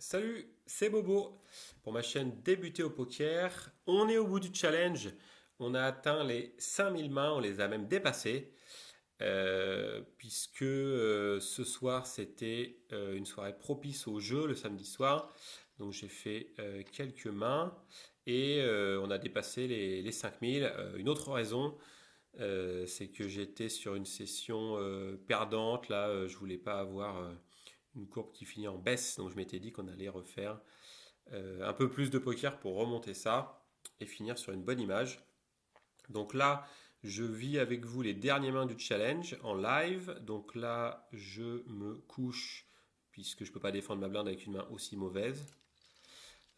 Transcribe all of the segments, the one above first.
Salut, c'est Bobo pour ma chaîne Débuter au poker. On est au bout du challenge. On a atteint les 5000 mains, on les a même dépassées. Puisque ce soir c'était une soirée propice au jeu le samedi soir. Donc j'ai fait quelques mains et on a dépassé les 5000. Une autre raison, c'est que j'étais sur une session perdante. Là, je voulais pas avoir une courbe qui finit en baisse. Donc je m'étais dit qu'on allait refaire un peu plus de poker pour remonter ça et finir sur une bonne image. Donc là, je vis avec vous les dernières mains du challenge en live. Donc là, je me couche puisque je ne peux pas défendre ma blinde avec une main aussi mauvaise.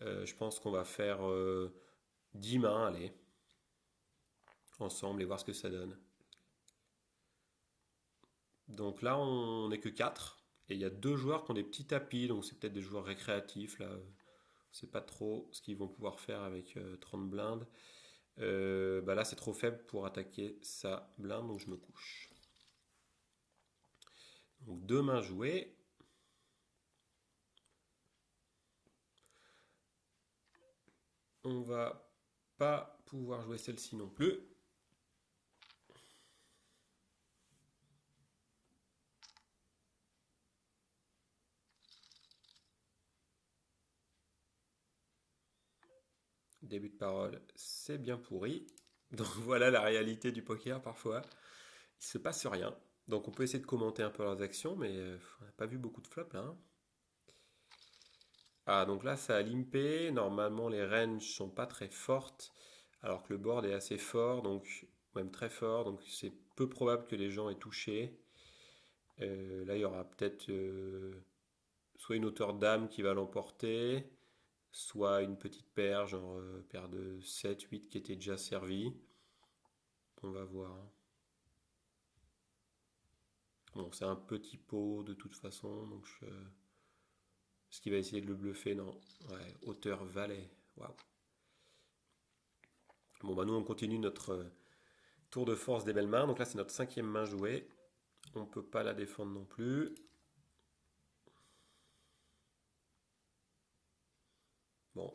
Je pense qu'on va faire 10 mains, allez, ensemble et voir ce que ça donne. Donc là, on n'est que 4. Et il y a deux joueurs qui ont des petits tapis, donc c'est peut-être des joueurs récréatifs. Là, je sais pas trop ce qu'ils vont pouvoir faire avec 30 blindes. Bah là, c'est trop faible pour attaquer sa blinde, donc je me couche. Donc deux mains jouées. On va pas pouvoir jouer celle-ci non plus. Début de parole, c'est bien pourri. Donc voilà la réalité du poker parfois. Il se passe rien. Donc on peut essayer de commenter un peu leurs actions, mais on n'a pas vu beaucoup de flops là, hein. Ah, donc là ça a limpé. Normalement les ranges sont pas très fortes, alors que le board est assez fort, donc même très fort. Donc c'est peu probable que les gens aient touché. Là il y aura peut-être soit une hauteur dame qui va l'emporter, soit une petite paire, genre paire de 7, 8 qui était déjà servie. On va voir, hein. Bon, c'est un petit pot de toute façon, donc est-ce qu'il va essayer de le bluffer? Non. Ouais, hauteur valet. Waouh. Bon, bah nous on continue notre tour de force des belles mains. Donc là c'est notre cinquième main jouée. On ne peut pas la défendre non plus. Bon.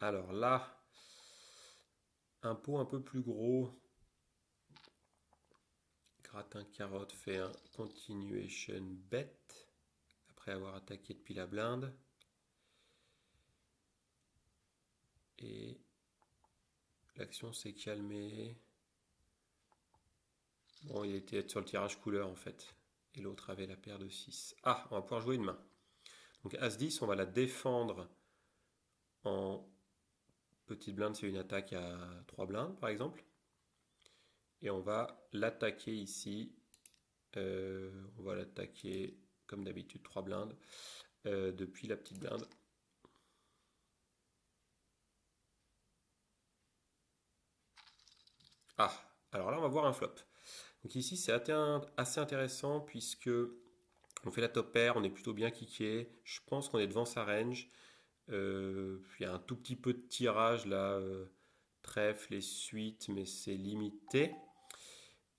Alors là, un pot un peu plus gros. Gratin carotte fait un continuation bet après avoir attaqué depuis la blinde. Et l'action s'est calmée. Bon, il était sur le tirage couleur en fait. Et l'autre avait la paire de 6. Ah, on va pouvoir jouer une main. Donc As-10, on va la défendre en petite blinde, c'est une attaque à 3 blindes par exemple. Et on va l'attaquer ici. On va l'attaquer comme d'habitude 3 blindes depuis la petite blinde. Ah, alors là on va voir un flop. Donc ici c'est assez intéressant puisque on fait la top pair, on est plutôt bien kické. Je pense qu'on est devant sa range. Il y a un tout petit peu de tirage là, trèfle et suite, mais c'est limité.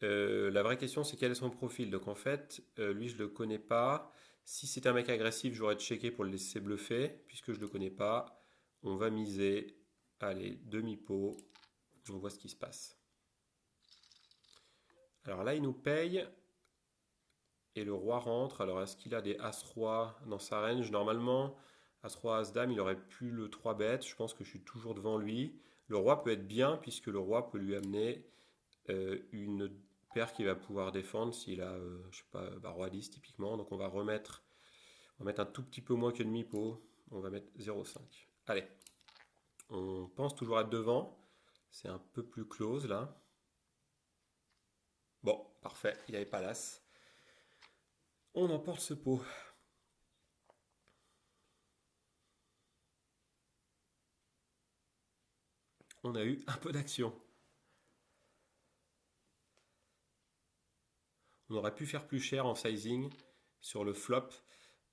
La vraie question c'est quel est son profil. Donc en fait, lui je le connais pas. Si c'est un mec agressif, j'aurais checké pour le laisser bluffer. Puisque je le connais pas, on va miser. Allez, demi-pot. On voit ce qui se passe. Alors là, il nous paye. Et le roi rentre. Alors est-ce qu'il a des As-Roi dans sa range? Normalement, As-Roi, As-Dame, il aurait pu le 3 bet. Je pense que je suis toujours devant lui. Le roi peut être bien puisque le roi peut lui amener une paire qu'il va pouvoir défendre s'il a, je sais pas, bah, roi 10 typiquement. Donc on va mettre un tout petit peu moins que demi-pot. On va mettre 0,5. Allez, on pense toujours être devant. C'est un peu plus close là. Bon, parfait, il avait pas l'as. On emporte ce pot. On a eu un peu d'action. On aurait pu faire plus cher en sizing sur le flop.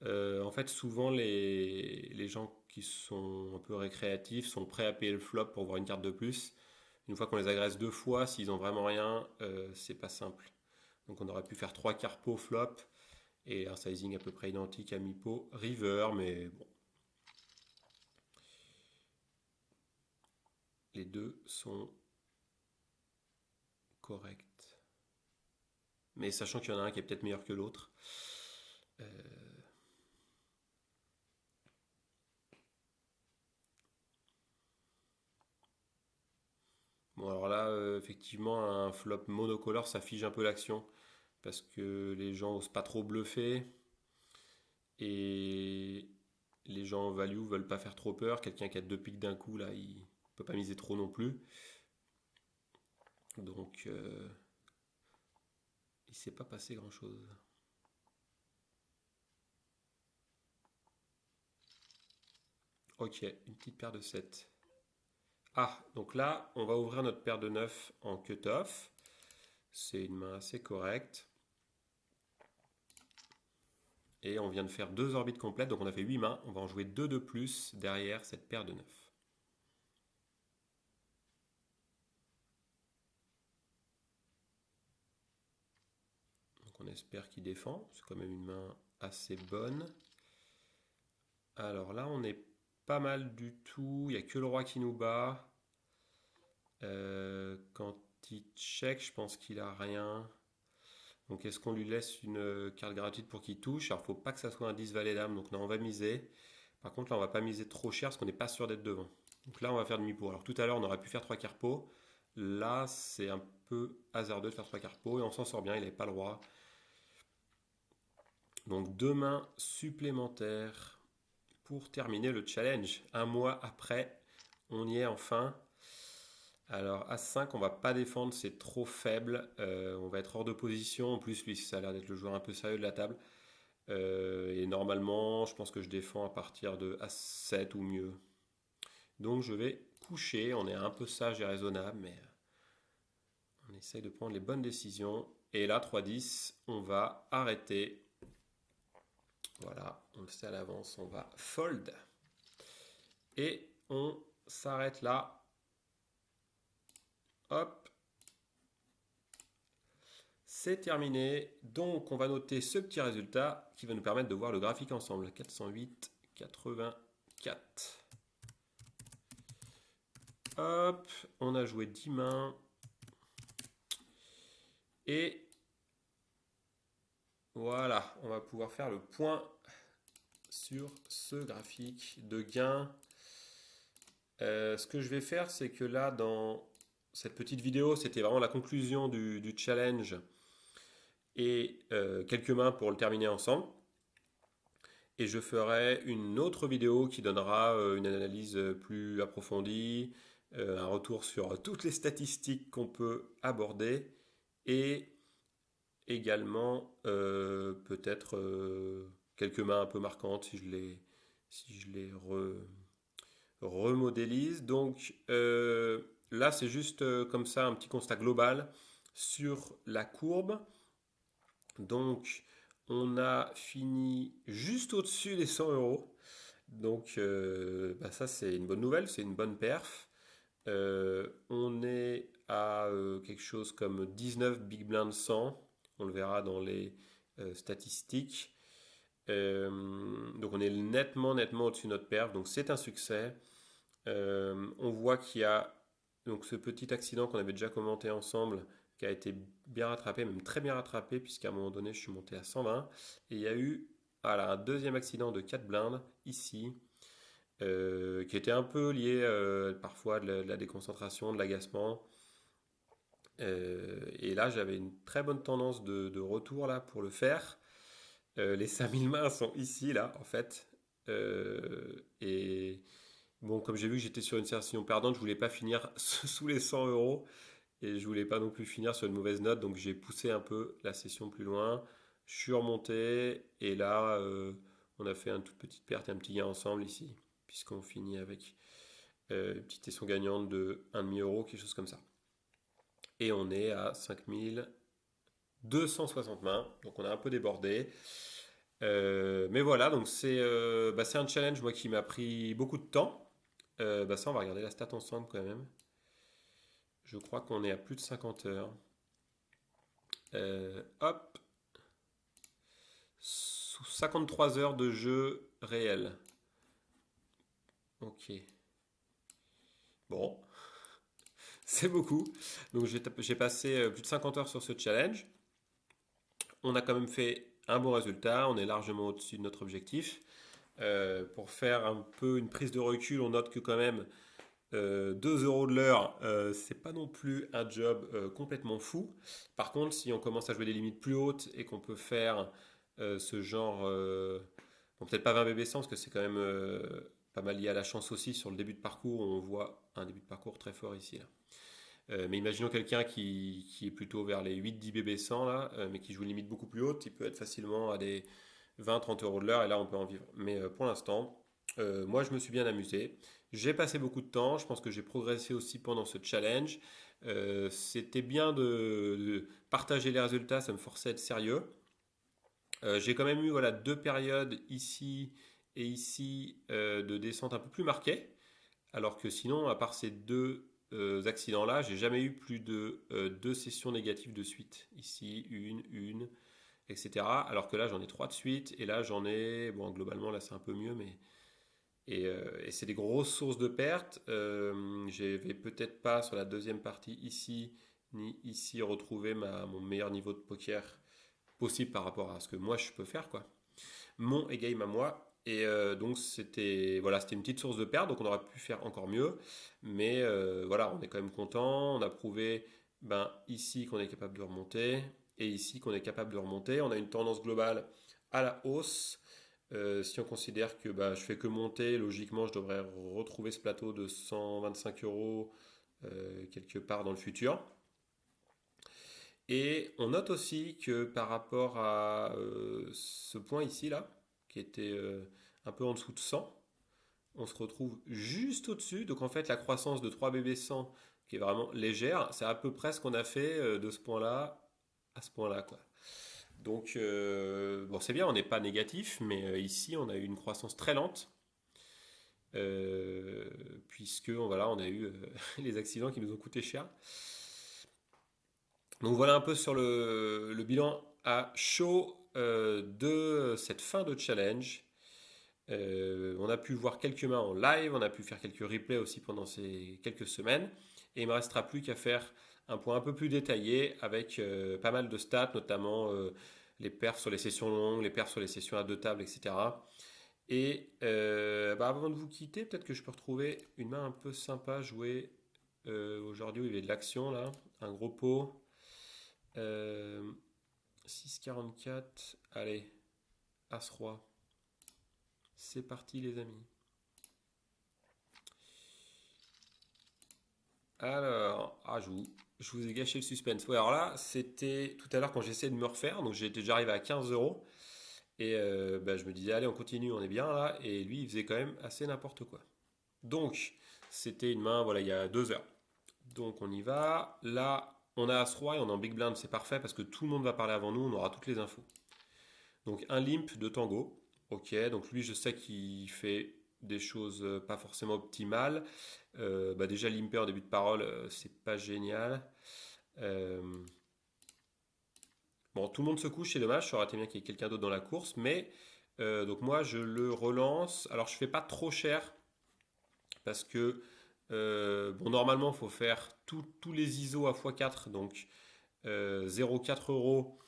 En fait, souvent, les gens qui sont un peu récréatifs sont prêts à payer le flop pour voir une carte de plus. Une fois qu'on les agresse deux fois, s'ils ont vraiment rien, c'est pas simple. Donc on aurait pu faire trois carpos flop Et un sizing à peu près identique à Mipo River, mais bon. Les deux sont corrects. Mais sachant qu'il y en a un qui est peut-être meilleur que l'autre. Euh, Bon, alors là, effectivement, un flop monocolore, ça fige un peu l'action. Parce que les gens osent pas trop bluffer. Et les gens en value veulent pas faire trop peur. Quelqu'un qui a deux pics d'un coup, là, il peut pas miser trop non plus. Donc, il s'est pas passé grand-chose. Ok, une petite paire de 7. Ah, donc là, on va ouvrir notre paire de 9 en cut-off. C'est une main assez correcte. Et on vient de faire deux orbites complètes, donc on a fait 8 mains. On va en jouer 2 de plus derrière cette paire de 9. Donc on espère qu'il défend. C'est quand même une main assez bonne. Alors là, on est pas mal du tout. Il n'y a que le roi qui nous bat. Quand il check, je pense qu'il a rien. Donc est-ce qu'on lui laisse une carte gratuite pour qu'il touche? Alors faut pas que ça soit un 10 valet dame, donc non, on va miser. Par contre là on va pas miser trop cher parce qu'on n'est pas sûr d'être devant. Donc là on va faire demi-pot. Alors tout à l'heure on aurait pu faire 3 carpeaux. Là c'est un peu hasardeux de faire 3 carpeaux et on s'en sort bien, il n'avait pas le roi. Donc 2 mains supplémentaires pour terminer le challenge. Un mois après, on y est enfin. Alors As5, on va pas défendre, c'est trop faible. On va être hors de position. En plus, lui, ça a l'air d'être le joueur un peu sérieux de la table. Et normalement, je pense que je défends à partir de As7 ou mieux. Donc je vais coucher. On est un peu sage et raisonnable, mais on essaye de prendre les bonnes décisions. Et là, 3-10, on va arrêter. Voilà, on le sait à l'avance, on va fold. Et on s'arrête là. Hop. C'est terminé. Donc on va noter ce petit résultat qui va nous permettre de voir le graphique ensemble. 408, 84. Hop, on a joué 10 mains. Et voilà, on va pouvoir faire le point sur ce graphique de gain. Ce que je vais faire, c'est que là, dans cette petite vidéo, c'était vraiment la conclusion du challenge et quelques mains pour le terminer ensemble. Et je ferai une autre vidéo qui donnera une analyse plus approfondie, un retour sur toutes les statistiques qu'on peut aborder et également peut-être quelques mains un peu marquantes si je les remodélise. Donc là, c'est juste comme ça un petit constat global sur la courbe. Donc, on a fini juste au-dessus des 100 euros. Donc, ça, c'est une bonne nouvelle, c'est une bonne perf. On est à quelque chose comme 19 Big Blind 100. On le verra dans les statistiques. Donc, on est nettement au-dessus de notre perf. Donc, c'est un succès. On voit qu'il y a donc ce petit accident qu'on avait déjà commenté ensemble qui a été bien rattrapé, même très bien rattrapé, puisqu'à un moment donné, je suis monté à 120. Et il y a eu un deuxième accident de 4 blindes, ici, qui était un peu lié parfois de la déconcentration, de l'agacement. Et là, j'avais une très bonne tendance de retour là pour le faire. Les 5000 mains sont ici, là, en fait. Et bon, comme j'ai vu que j'étais sur une session perdante, je voulais pas finir sous les 100 euros. Et je voulais pas non plus finir sur une mauvaise note, donc j'ai poussé un peu la session plus loin. Je suis remonté, et là, on a fait une toute petite perte et un petit gain ensemble ici, puisqu'on finit avec une petite session gagnante de 1,5 €, quelque chose comme ça. Et on est à 5260 mains, donc on a un peu débordé. Mais voilà, donc c'est un challenge moi qui m'a pris beaucoup de temps. Ça, on va regarder la stat ensemble quand même. Je crois qu'on est à plus de 50 heures. Hop, sous 53 heures de jeu réel. Ok. Bon, c'est beaucoup. Donc j'ai passé plus de 50 heures sur ce challenge. On a quand même fait un bon résultat. On est largement au-dessus de notre objectif. Pour faire un peu une prise de recul, on note que quand même 2 euros de l'heure, c'est pas non plus un job complètement fou. Par contre, si on commence à jouer des limites plus hautes et qu'on peut faire ce genre, bon, peut-être pas 20 bébés 100 parce que c'est quand même pas mal lié à la chance aussi sur le début de parcours. On voit un début de parcours très fort ici là. Mais imaginons quelqu'un qui est plutôt vers les 8-10 bébés 100 là, mais qui joue une limite beaucoup plus haute, il peut être facilement à des 20-30 euros de l'heure et là on peut en vivre. Mais pour l'instant, moi je me suis bien amusé. J'ai passé beaucoup de temps, je pense que j'ai progressé aussi pendant ce challenge. C'était bien de partager les résultats, ça me forçait à être sérieux. J'ai quand même eu voilà, deux périodes ici et ici de descente un peu plus marquées, alors que sinon, à part ces deux accidents-là, j'ai jamais eu plus de deux sessions négatives de suite. Ici, une, etc. Alors que là, j'en ai trois de suite, et là, j'en ai, bon, globalement, là, c'est un peu mieux, mais et c'est des grosses sources de pertes. Je vais peut-être pas sur la deuxième partie ici, ni ici retrouver mon meilleur niveau de poker possible par rapport à ce que moi je peux faire, quoi. Mon e-game à moi. Et donc c'était voilà, c'était une petite source de perte, donc on aurait pu faire encore mieux. Mais voilà, on est quand même content. On a prouvé ben, ici qu'on est capable de remonter et ici qu'on est capable de remonter. On a une tendance globale à la hausse. Si on considère que bah, je fais que monter, logiquement je devrais retrouver ce plateau de 125 euros quelque part dans le futur. Et on note aussi que par rapport à ce point ici, là, qui était un peu en dessous de 100, on se retrouve juste au-dessus. Donc en fait, la croissance de 3 bb 100, qui est vraiment légère, c'est à peu près ce qu'on a fait de ce point-là à ce point-là, quoi. Donc, bon, c'est bien, on n'est pas négatif, mais ici, on a eu une croissance très lente, euh, puisque voilà, on a eu les accidents qui nous ont coûté cher. Donc voilà un peu sur le bilan à chaud de cette fin de challenge. On a pu voir quelques mains en live, on a pu faire quelques replays aussi pendant ces quelques semaines. Et il ne me restera plus qu'à faire un point un peu plus détaillé avec pas mal de stats, notamment les perfs sur les sessions longues, les perfs sur les sessions à deux tables, etc. Et bah, avant de vous quitter, peut-être que je peux retrouver une main un peu sympa jouée aujourd'hui où il y avait de l'action là, un gros pot. 6,44. Allez, As-Roi. C'est parti les amis. Alors, je vous ai gâché le suspense. Ouais, alors là, c'était tout à l'heure quand j'essayais de me refaire, donc j'étais déjà arrivé à 15 euros. Et bah, je me disais, allez, on continue, on est bien là. Et lui, il faisait quand même assez n'importe quoi. Donc, c'était une main, voilà, il y a 2 heures. Donc, on y va. Là, on a As-Roi et on est en Big Blind, c'est parfait parce que tout le monde va parler avant nous, on aura toutes les infos. Donc un limp de Tango. Ok, donc lui je sais qu'il fait des choses pas forcément optimales. Bah déjà limper en début de parole, c'est pas génial. Euh, bon, tout le monde se couche, c'est dommage, ça aurait été bien qu'il y ait quelqu'un d'autre dans la course, mais donc moi je le relance. Alors je fais pas trop cher parce que bon normalement il faut faire tous les ISO à x4, donc 0,4 euros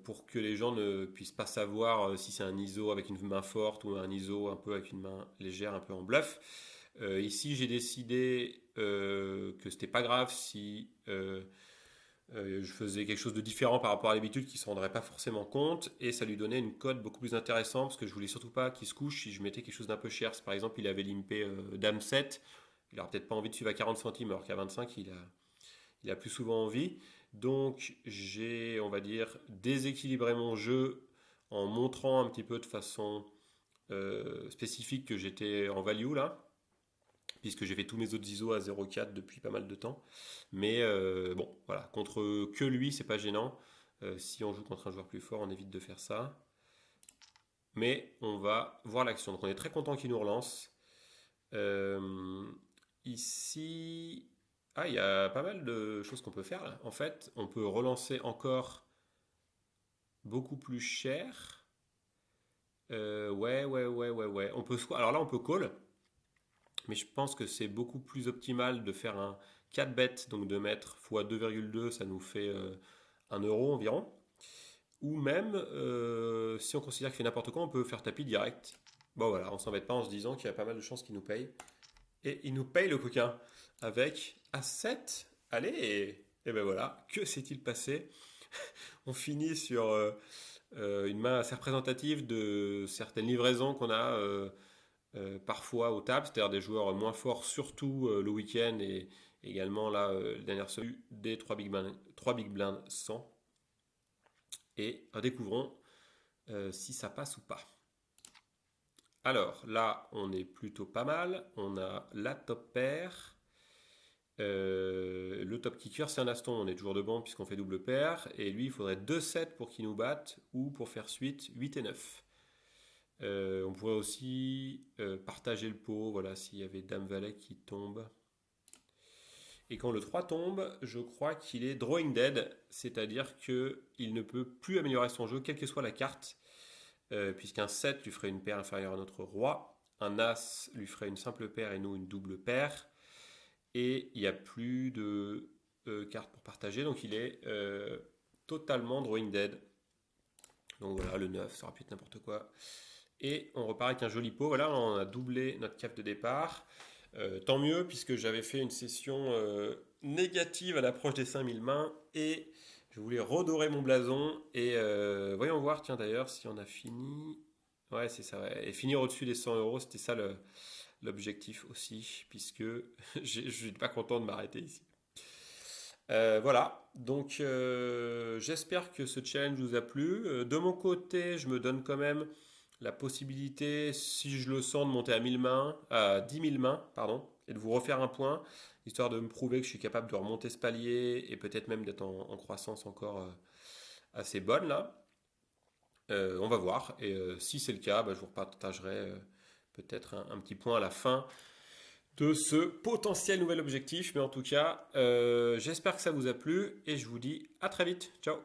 pour que les gens ne puissent pas savoir si c'est un ISO avec une main forte ou un ISO un peu avec une main légère, un peu en bluff. Ici, j'ai décidé que c'était pas grave si je faisais quelque chose de différent par rapport à l'habitude qui ne se rendrait pas forcément compte et ça lui donnait une cote beaucoup plus intéressante parce que je voulais surtout pas qu'il se couche si je mettais quelque chose d'un peu cher. Si par exemple il avait limpé Dame 7, il n'aurait peut-être pas envie de suivre à 40 centimes alors qu'à 25 il a plus souvent envie. Donc j'ai, on va dire, déséquilibré mon jeu en montrant un petit peu de façon spécifique que j'étais en value là, puisque j'ai fait tous mes autres ISO à 0,4 depuis pas mal de temps. Mais bon, voilà, contre que lui, c'est pas gênant. Si on joue contre un joueur plus fort, on évite de faire ça. Mais on va voir l'action. Donc on est très content qu'il nous relance. Euh, Ici, ah, il y a pas mal de choses qu'on peut faire là. En fait, on peut relancer encore beaucoup plus cher. Ouais. Alors là, on peut call, mais je pense que c'est beaucoup plus optimal de faire un 4 bêtes, donc de mettre x 2,2, ça nous fait 1 euro environ. Ou même, si on considère qu'il fait n'importe quoi, on peut faire tapis direct. Bon voilà, on s'embête pas en se disant qu'il y a pas mal de chances qu'il nous paye. Et il nous paye le coquin avec A7. Allez, et ben voilà, que s'est-il passé? On finit sur une main assez représentative de certaines livraisons qu'on a parfois aux tables, c'est-à-dire des joueurs moins forts, surtout le week-end et également là, la dernière semaine, des 3 big blinds 100. Et découvrons si ça passe ou pas. Alors là, on est plutôt pas mal. On a la top paire. Le top kicker, c'est un Aston. On est toujours de banc puisqu'on fait double paire. Et lui, il faudrait 2-7 pour qu'il nous batte ou pour faire suite 8 et 9. On pourrait aussi partager le pot. Voilà, s'il y avait Dame-Valet qui tombe. Et quand le 3 tombe, je crois qu'il est drawing dead. C'est-à-dire qu'il ne peut plus améliorer son jeu, quelle que soit la carte. Puisqu'un 7 lui ferait une paire inférieure à notre roi. Un As lui ferait une simple paire et nous une double paire. Et il n'y a plus de cartes pour partager, donc il est totalement drawing dead. Donc voilà, le 9, ça aurait pu être n'importe quoi. Et on repart avec un joli pot. Voilà, on a doublé notre cave de départ. Tant mieux, puisque j'avais fait une session négative à l'approche des 5000 mains. Et je voulais redorer mon blason. Et voyons voir, tiens d'ailleurs, si on a fini. Ouais, c'est ça. Ouais. Et finir au-dessus des 100 euros, c'était ça l'objectif aussi, puisque je ne suis pas content de m'arrêter ici. Voilà, donc j'espère que ce challenge vous a plu. De mon côté, je me donne quand même la possibilité, si je le sens, de monter à 1000 mains, à 10 000 mains, pardon, et de vous refaire un point, histoire de me prouver que je suis capable de remonter ce palier et peut-être même d'être en croissance encore assez bonne là. On va voir, et si c'est le cas, bah, je vous repartagerai peut-être un petit point à la fin de ce potentiel nouvel objectif. Mais en tout cas, j'espère que ça vous a plu et je vous dis à très vite. Ciao!